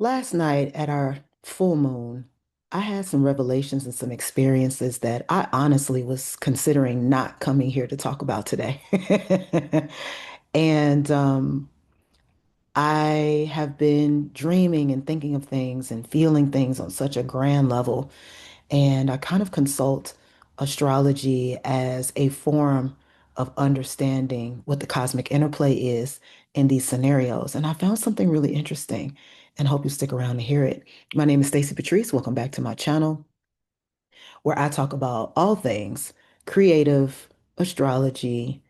Last night at our full moon, I had some revelations and some experiences that I honestly was considering not coming here to talk about today. And I have been dreaming and thinking of things and feeling things on such a grand level. And I kind of consult astrology as a form of understanding what the cosmic interplay is in these scenarios. And I found something really interesting and hope you stick around to hear it. My name is Stacy Patrice. Welcome back to my channel where I talk about all things creative, astrology,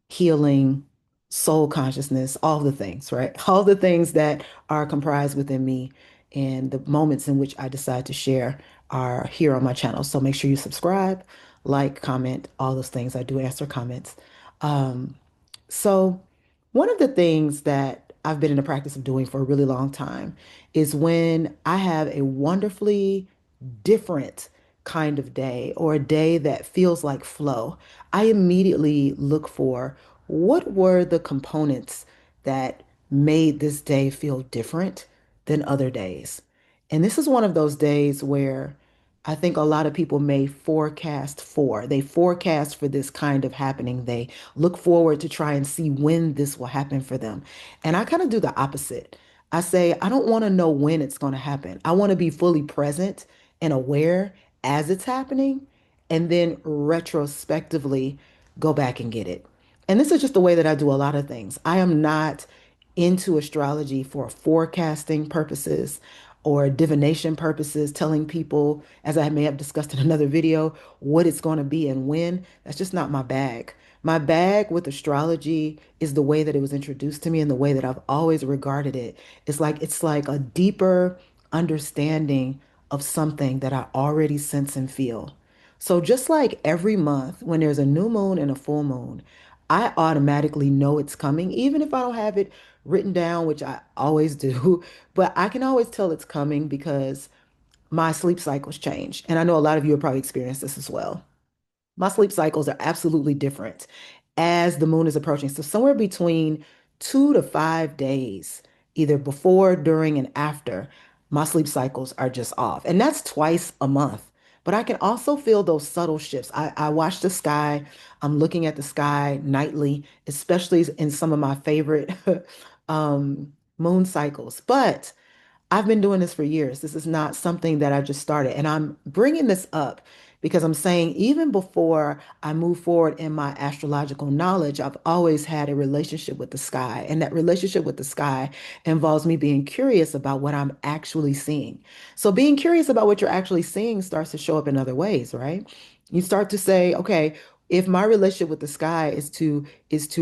healing, soul consciousness, all the things, right? All the things that are comprised within me and the moments in which I decide to share are here on my channel. So make sure you subscribe, like, comment, all those things. I do answer comments. Um, so one of the things that I've been in the practice of doing for a really long time is when I have a wonderfully different kind of day or a day that feels like flow, I immediately look for what were the components that made this day feel different than other days. And this is one of those days where I think a lot of people may forecast for. They forecast for this kind of happening. They look forward to try and see when this will happen for them. And I kind of do the opposite. I say, I don't want to know when it's going to happen. I want to be fully present and aware as it's happening, and then retrospectively go back and get it. And this is just the way that I do a lot of things. I am not into astrology for forecasting purposes or divination purposes, telling people, as I may have discussed in another video, what it's going to be and when. That's just not my bag. My bag with astrology is the way that it was introduced to me and the way that I've always regarded it. It's like a deeper understanding of something that I already sense and feel. So just like every month when there's a new moon and a full moon, I automatically know it's coming, even if I don't have it written down, which I always do, but I can always tell it's coming because my sleep cycles change. And I know a lot of you have probably experienced this as well. My sleep cycles are absolutely different as the moon is approaching. So somewhere between 2 to 5 days, either before, during, and after, my sleep cycles are just off. And that's twice a month. But I can also feel those subtle shifts. I watch the sky. I'm looking at the sky nightly, especially in some of my favorite moon cycles. But I've been doing this for years. This is not something that I just started. And I'm bringing this up because I'm saying even before I move forward in my astrological knowledge, I've always had a relationship with the sky. And that relationship with the sky involves me being curious about what I'm actually seeing. So being curious about what you're actually seeing starts to show up in other ways, right? You start to say, okay, if my relationship with the sky is to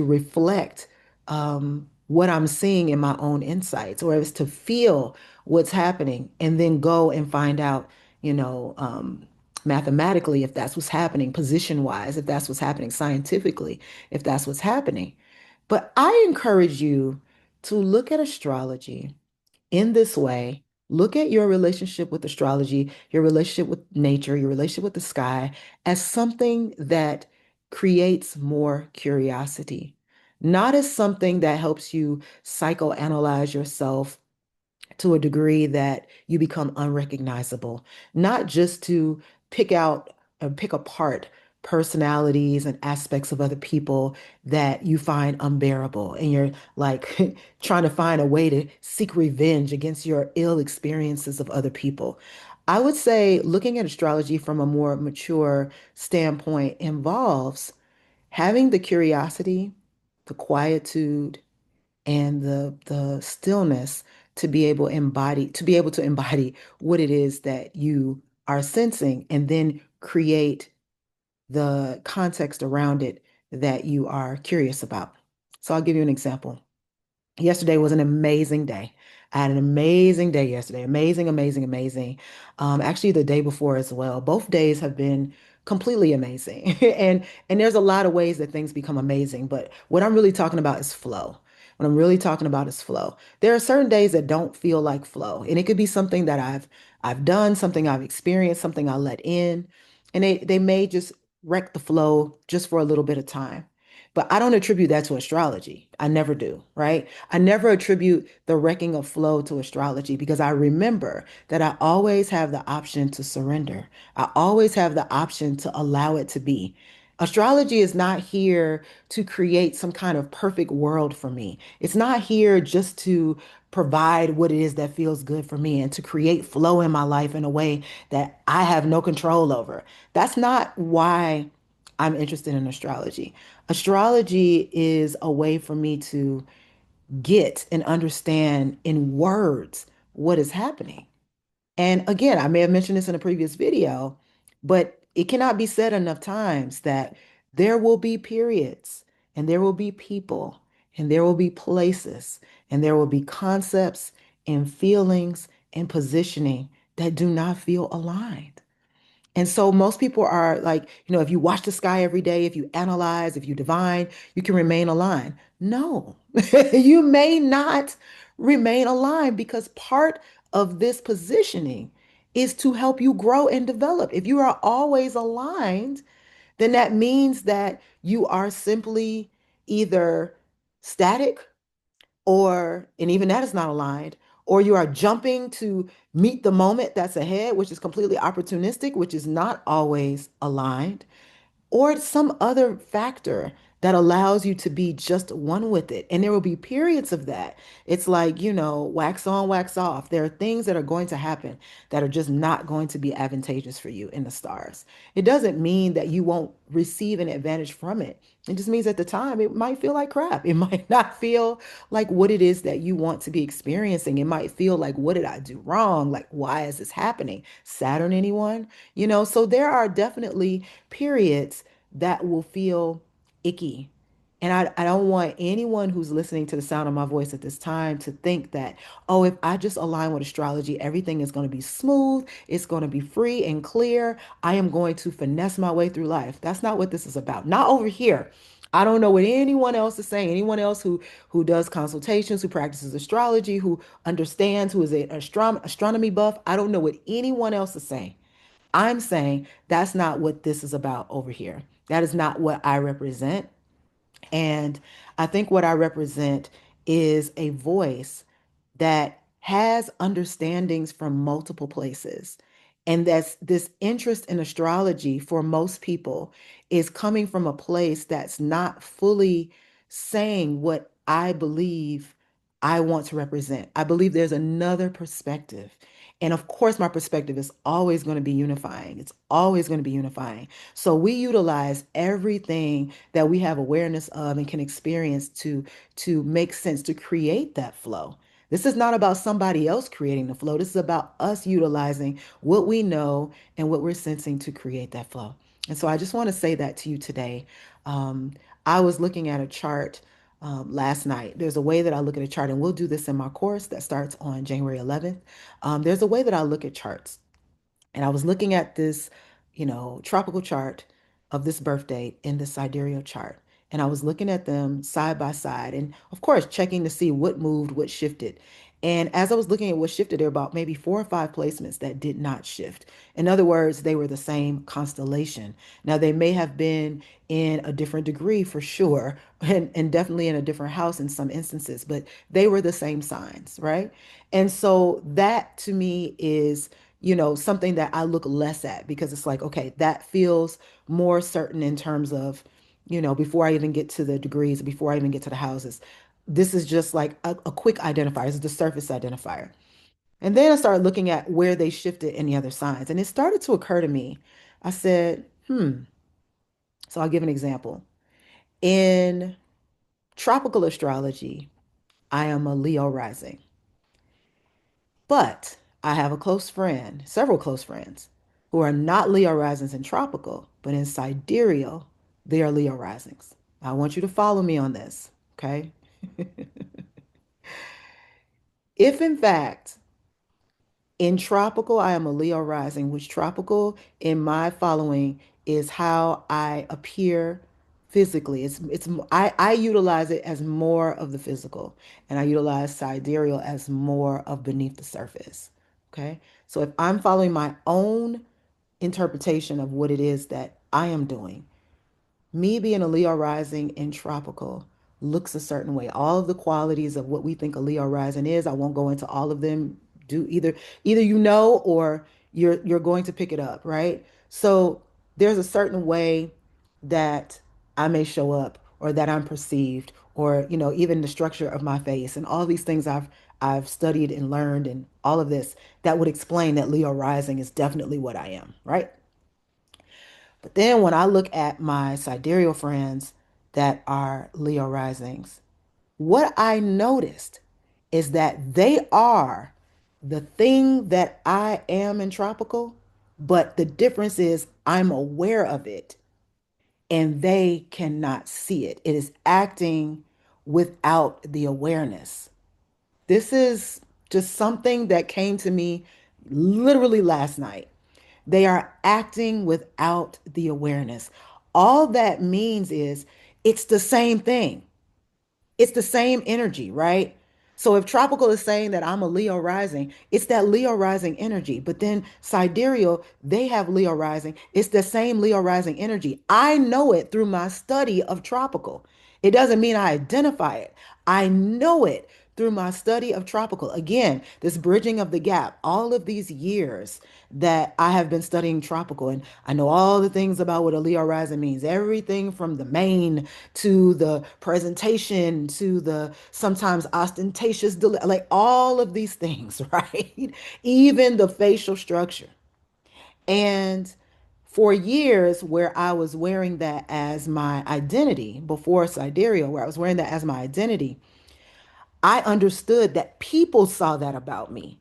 reflect what I'm seeing in my own insights, or is to feel what's happening and then go and find out, you know, mathematically, if that's what's happening, position wise, if that's what's happening scientifically, if that's what's happening. But I encourage you to look at astrology in this way. Look at your relationship with astrology, your relationship with nature, your relationship with the sky as something that creates more curiosity, not as something that helps you psychoanalyze yourself to a degree that you become unrecognizable, not just to pick out and pick apart personalities and aspects of other people that you find unbearable. And you're like trying to find a way to seek revenge against your ill experiences of other people. I would say looking at astrology from a more mature standpoint involves having the curiosity, the quietude, and the stillness to be able to embody what it is that you are sensing and then create the context around it that you are curious about. So I'll give you an example. Yesterday was an amazing day. I had an amazing day yesterday. Amazing, amazing, amazing. Actually, the day before as well. Both days have been completely amazing. And there's a lot of ways that things become amazing, but what I'm really talking about is flow. What I'm really talking about is flow. There are certain days that don't feel like flow, and it could be something that I've done, something I've experienced, something I let in, and they may just wreck the flow just for a little bit of time. But I don't attribute that to astrology. I never do, right? I never attribute the wrecking of flow to astrology because I remember that I always have the option to surrender. I always have the option to allow it to be. Astrology is not here to create some kind of perfect world for me. It's not here just to provide what it is that feels good for me and to create flow in my life in a way that I have no control over. That's not why I'm interested in astrology. Astrology is a way for me to get and understand in words what is happening. And again, I may have mentioned this in a previous video, but it cannot be said enough times that there will be periods and there will be people and there will be places and there will be concepts and feelings and positioning that do not feel aligned. And so most people are like, if you watch the sky every day, if you analyze, if you divine, you can remain aligned. No, you may not remain aligned because part of this positioning is to help you grow and develop. If you are always aligned, then that means that you are simply either static and even that is not aligned, or you are jumping to meet the moment that's ahead, which is completely opportunistic, which is not always aligned, or it's some other factor that allows you to be just one with it. And there will be periods of that. It's like, wax on, wax off. There are things that are going to happen that are just not going to be advantageous for you in the stars. It doesn't mean that you won't receive an advantage from it. It just means at the time it might feel like crap. It might not feel like what it is that you want to be experiencing. It might feel like, what did I do wrong? Like, why is this happening? Saturn, anyone? So there are definitely periods that will feel icky. And I don't want anyone who's listening to the sound of my voice at this time to think that, oh, if I just align with astrology, everything is going to be smooth, it's going to be free and clear. I am going to finesse my way through life. That's not what this is about. Not over here. I don't know what anyone else is saying. Anyone else who does consultations, who practices astrology, who understands, who is an astronomy buff. I don't know what anyone else is saying. I'm saying that's not what this is about over here. That is not what I represent. And I think what I represent is a voice that has understandings from multiple places. And that's this interest in astrology for most people is coming from a place that's not fully saying what I believe I want to represent. I believe there's another perspective. And of course, my perspective is always going to be unifying. It's always going to be unifying. So we utilize everything that we have awareness of and can experience to make sense, to create that flow. This is not about somebody else creating the flow. This is about us utilizing what we know and what we're sensing to create that flow. And so I just want to say that to you today. Um, I was looking at a chart last night. There's a way that I look at a chart, and we'll do this in my course that starts on January 11th. There's a way that I look at charts. And I was looking at this, tropical chart of this birth date in the sidereal chart. And I was looking at them side by side and, of course, checking to see what moved, what shifted. And as I was looking at what shifted, there were about maybe 4 or 5 placements that did not shift. In other words, they were the same constellation. Now, they may have been in a different degree for sure, and definitely in a different house in some instances, but they were the same signs, right? And so that to me is something that I look less at because it's like, okay, that feels more certain in terms of, before I even get to the degrees, before I even get to the houses. This is just like a quick identifier. It's the surface identifier. And then I started looking at where they shifted in the other signs. And it started to occur to me. I said, so I'll give an example. In tropical astrology, I am a Leo rising. But I have a close friend, several close friends, who are not Leo risings in tropical, but in sidereal, they are Leo risings. I want you to follow me on this, okay? If in fact in tropical I am a Leo rising, which tropical in my following is how I appear physically. I utilize it as more of the physical, and I utilize sidereal as more of beneath the surface. Okay. So if I'm following my own interpretation of what it is that I am doing, Me being a Leo rising in tropical looks a certain way. All of the qualities of what we think a Leo rising is, I won't go into all of them. Do either you know or you're going to pick it up, right? So there's a certain way that I may show up or that I'm perceived or even the structure of my face and all these things I've studied and learned and all of this that would explain that Leo rising is definitely what I am, right? But then when I look at my sidereal friends that are Leo risings, what I noticed is that they are the thing that I am in tropical, but the difference is I'm aware of it and they cannot see it. It is acting without the awareness. This is just something that came to me literally last night. They are acting without the awareness. All that means is it's the same thing. It's the same energy, right? So if tropical is saying that I'm a Leo rising, it's that Leo rising energy. But then sidereal, they have Leo rising. It's the same Leo rising energy. I know it through my study of tropical. It doesn't mean I identify it. I know it through my study of tropical. Again, this bridging of the gap, all of these years that I have been studying tropical, and I know all the things about what a Leo rising means, everything from the mane to the presentation to the sometimes ostentatious, like all of these things, right? Even the facial structure. And for years, where I was wearing that as my identity before Sidereal, where I was wearing that as my identity, I understood that people saw that about me.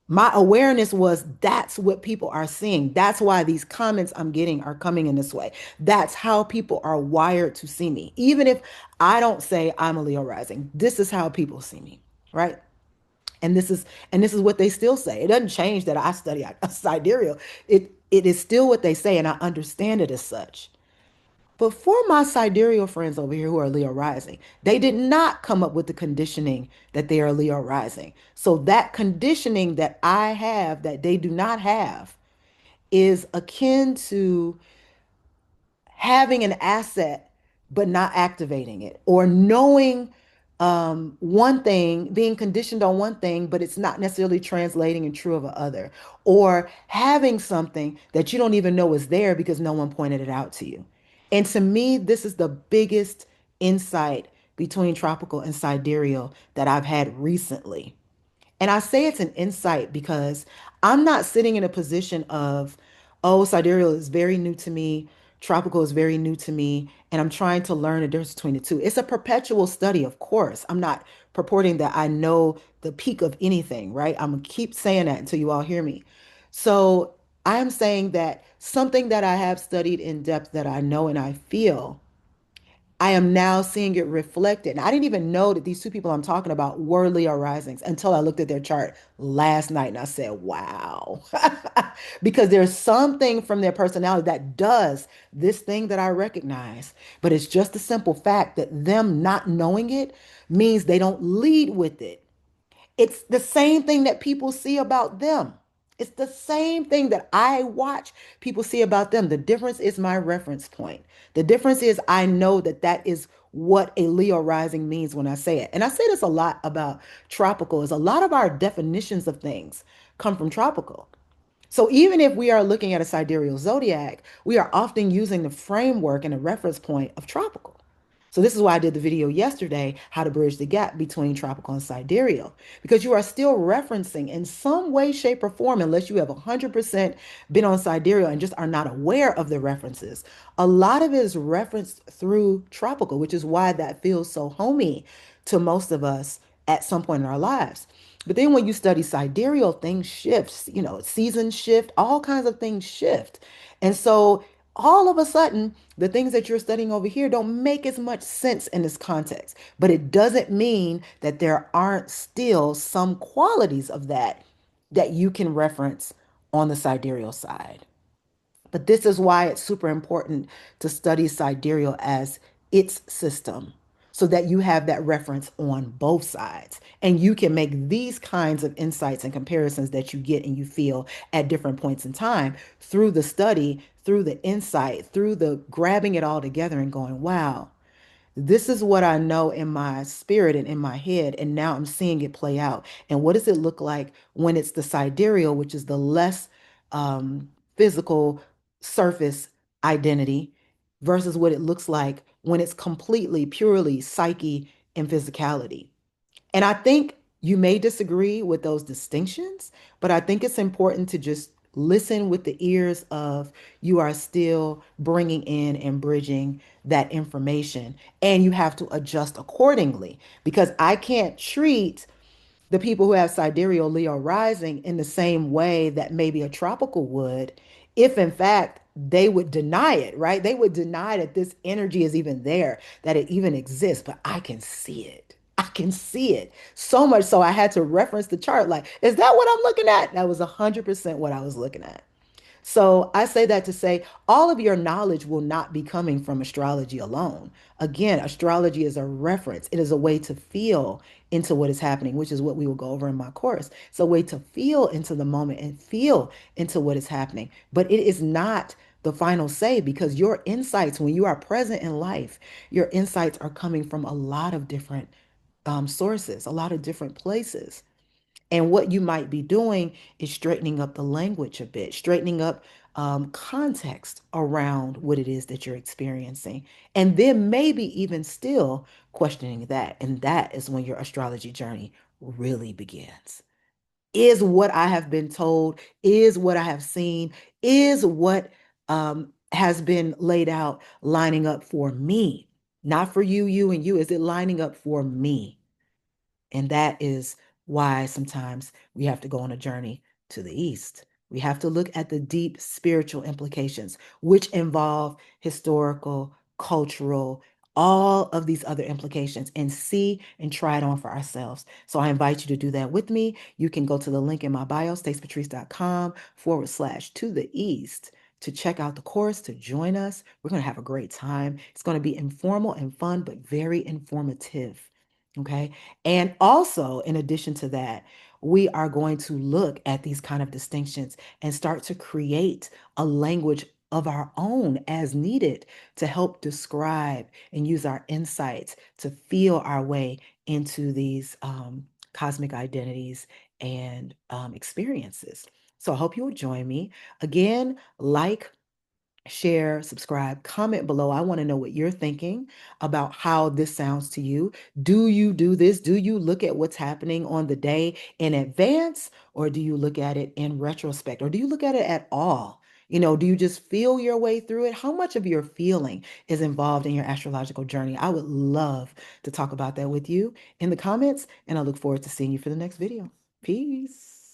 My awareness was that's what people are seeing. That's why these comments I'm getting are coming in this way. That's how people are wired to see me. Even if I don't say I'm a Leo rising, this is how people see me, right? And this is what they still say. It doesn't change that I study sidereal. It is still what they say, and I understand it as such. But for my sidereal friends over here who are Leo rising, they did not come up with the conditioning that they are Leo rising. So that conditioning that I have that they do not have is akin to having an asset but not activating it, or knowing one thing, being conditioned on one thing, but it's not necessarily translating and true of a other, or having something that you don't even know is there because no one pointed it out to you. And to me, this is the biggest insight between tropical and sidereal that I've had recently. And I say it's an insight because I'm not sitting in a position of, oh, sidereal is very new to me, tropical is very new to me, and I'm trying to learn the difference between the two. It's a perpetual study, of course. I'm not purporting that I know the peak of anything, right? I'm gonna keep saying that until you all hear me. So I am saying that something that I have studied in depth that I know and I feel I am now seeing it reflected. And I didn't even know that these two people I'm talking about were Leo risings until I looked at their chart last night and I said, wow. Because there's something from their personality that does this thing that I recognize. But it's just the simple fact that them not knowing it means they don't lead with it. It's the same thing that people see about them. It's the same thing that I watch people see about them. The difference is my reference point. The difference is I know that that is what a Leo rising means when I say it. And I say this a lot about tropical is a lot of our definitions of things come from tropical. So even if we are looking at a sidereal zodiac, we are often using the framework and a reference point of tropical. So this is why I did the video yesterday, how to bridge the gap between tropical and sidereal, because you are still referencing in some way, shape, or form, unless you have 100% been on sidereal and just are not aware of the references. A lot of it is referenced through tropical, which is why that feels so homey to most of us at some point in our lives. But then when you study sidereal, things shifts, seasons shift, all kinds of things shift. And so all of a sudden, the things that you're studying over here don't make as much sense in this context. But it doesn't mean that there aren't still some qualities of that you can reference on the sidereal side. But this is why it's super important to study sidereal as its system so that you have that reference on both sides. And you can make these kinds of insights and comparisons that you get and you feel at different points in time through the study, through the insight, through the grabbing it all together and going, wow, this is what I know in my spirit and in my head, and now I'm seeing it play out. And what does it look like when it's the sidereal, which is the less physical surface identity, versus what it looks like when it's completely, purely psyche and physicality? And I think you may disagree with those distinctions, but I think it's important to just listen with the ears of you are still bringing in and bridging that information, and you have to adjust accordingly because I can't treat the people who have sidereal Leo rising in the same way that maybe a tropical would, if in fact they would deny it, right? They would deny that this energy is even there, that it even exists, but I can see it. I can see it so much so I had to reference the chart. Like, is that what I'm looking at? That was 100% what I was looking at. So I say that to say all of your knowledge will not be coming from astrology alone. Again, astrology is a reference. It is a way to feel into what is happening, which is what we will go over in my course. It's a way to feel into the moment and feel into what is happening. But it is not the final say because your insights, when you are present in life, your insights are coming from a lot of different sources, a lot of different places. And what you might be doing is straightening up the language a bit, straightening up context around what it is that you're experiencing. And then maybe even still questioning that. And that is when your astrology journey really begins. Is what I have been told, is what I have seen, is what has been laid out lining up for me? Not for you, you, and you. Is it lining up for me? And that is why sometimes we have to go on a journey to the east. We have to look at the deep spiritual implications, which involve historical, cultural, all of these other implications, and see and try it on for ourselves. So I invite you to do that with me. You can go to the link in my bio, stacepatrice.com/, to the east, to check out the course, to join us. We're going to have a great time. It's going to be informal and fun, but very informative. Okay. And also, in addition to that, we are going to look at these kind of distinctions and start to create a language of our own as needed to help describe and use our insights to feel our way into these cosmic identities and experiences. So I hope you'll join me. Again, like, share, subscribe, comment below. I want to know what you're thinking about how this sounds to you. Do you do this? Do you look at what's happening on the day in advance, or do you look at it in retrospect, or do you look at it at all? Do you just feel your way through it? How much of your feeling is involved in your astrological journey? I would love to talk about that with you in the comments, and I look forward to seeing you for the next video. Peace.